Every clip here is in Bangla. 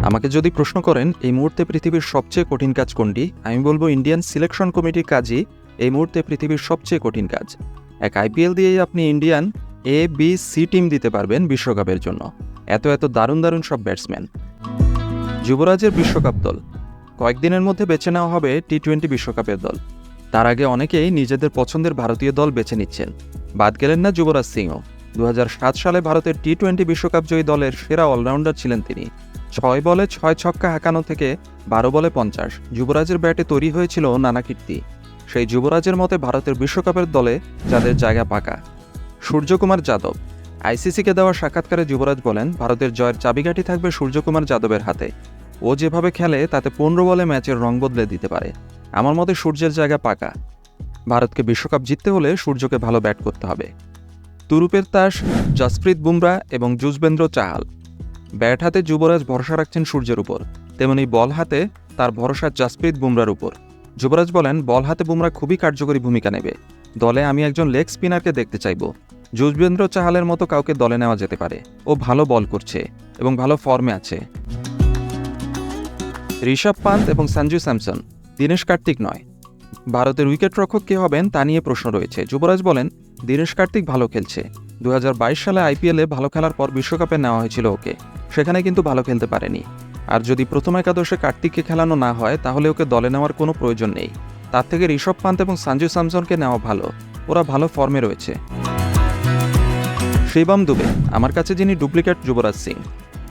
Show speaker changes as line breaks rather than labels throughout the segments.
আমাকে যদি প্রশ্ন করেন এই মুহূর্তে পৃথিবীর সবচেয়ে কঠিন কাজ কোনটি, আমি বলবো ইন্ডিয়ান সিলেকশন কমিটির কাজই এই মুহূর্তে পৃথিবীর সবচেয়ে কঠিন কাজ। এক আইপিএল দিয়েই আপনি ইন্ডিয়ান ABC টিম দিতে পারবেন বিশ্বকাপের জন্য। এত দারুণ দারুণ সব ব্যাটসম্যান। যুবরাজের বিশ্বকাপ দল কয়েকদিনের মধ্যে বেছে নেওয়া হবে টি-20 বিশ্বকাপের দল। তার আগে অনেকেই নিজেদের পছন্দের ভারতীয় দল বেছে নিচ্ছেন। বাদ গেলেন না যুবরাজ সিংও। 2007 সালে ভারতের টি-20 বিশ্বকাপ জয়ী দলের সেরা অলরাউন্ডার ছিলেন তিনি। 6 বলে 6 ছক্কা হাঁকানো থেকে 12 বলে 50। যুবরাজের ব্যাটে তৈরি হয়েছিল নানা কীর্তি। সেই যুবরাজের মতে ভারতের বিশ্বকাপের দলে যাদের জায়গা পাকা। সূর্যকুমার যাদব আইসিসিকে দেওয়া সাক্ষাৎকারে যুবরাজ বলেন, ভারতের জয়ের চাবিকাঠি থাকবে সূর্যকুমার যাদবের হাতে। ও যেভাবে খেলে তাতে 15 বলে ম্যাচের রং বদলে দিতে পারে। আমার মতে সূর্যের জায়গা পাকা। ভারতকে বিশ্বকাপ জিততে হলে সূর্যকে ভালো ব্যাট করতে হবে। তুরুপের তাস জসপ্রীত বুমরা এবং যুজবেন্দ্র চাহাল। ব্যাট হাতে যুবরাজ ভরসা রাখছেন সূর্যের উপর, তেমনি বল হাতে তার ভরসা জসপ্রীত বুমরার উপর। যুবরাজ বলেন, বল হাতে বুমরা খুবই কার্যকরী ভূমিকা নেবে। দলে আমি একজন লেগ স্পিনারকে দেখতে চাইব। যুজবেন্দ্র চাহালের মতো কাউকে দলে নেওয়া যেতে পারে। ও ভালো বল করছে এবং ভালো ফর্মে আছে। ঋষভ পান্ত এবং সঞ্জু স্যামসন, দীনেশ কার্তিক নয়। ভারতের উইকেটরক্ষক কে হবেন তা নিয়ে প্রশ্ন রয়েছে। যুবরাজ বলেন, দীনেশ কার্তিক ভালো খেলছে। 2022 সালে আইপিএলে ভালো খেলার পর বিশ্বকাপে নেওয়া হয়েছিল ওকে, সেখানে কিন্তু ভালো খেলতে পারেনি। আর যদি প্রথম একাদশে কার্তিককে খেলানো না হয় তাহলে ওকে দলে নেওয়ার কোনো প্রয়োজন নেই। তার থেকে ঋষভ পান্ত এবং সঞ্জু স্যামসনকে নেওয়া ভালো, ওরা ভালো ফর্মে রয়েছে। শিবম দুবে আমার কাছে যিনি ডুপ্লিকেট যুবরাজ সিং।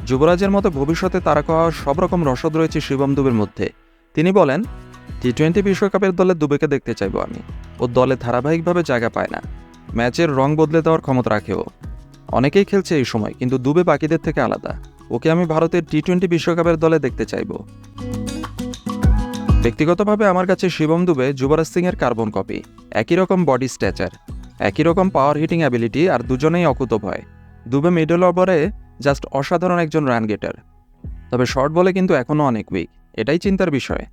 যুবরাজের মতো ভবিষ্যতে তারকা হওয়ার সব রকম রসদ রয়েছে শিবম দুবের মধ্যে। তিনি বলেন, টি-20 বিশ্বকাপের দলে দুবেকে দেখতে চাইব আমি। ও দলে ধারাবাহিকভাবে জায়গা পায় না, ম্যাচের রং বদলে দেওয়ার ক্ষমতা রাখে ও। অনেকেই খেলছে এই সময়, কিন্তু দুবে বাকিদের থেকে আলাদা। ওকে আমি ভারতের টি-20 বিশ্বকাপের দলে দেখতে চাইব। ব্যক্তিগতভাবে আমার কাছে শিবম দুবে যুবরাজ সিংয়ের কার্বন কপি। একই রকম বডি স্ট্যাচার, একই রকম পাওয়ার হিটিং অ্যাবিলিটি, আর দুজনেই অকুতোভয়। দুবে মিডল ওভারে জাস্ট অসাধারণ একজন রান গেটার, তবে শর্ট বলে কিন্তু এখনও অনেক উইক। এটাই চিন্তার বিষয়।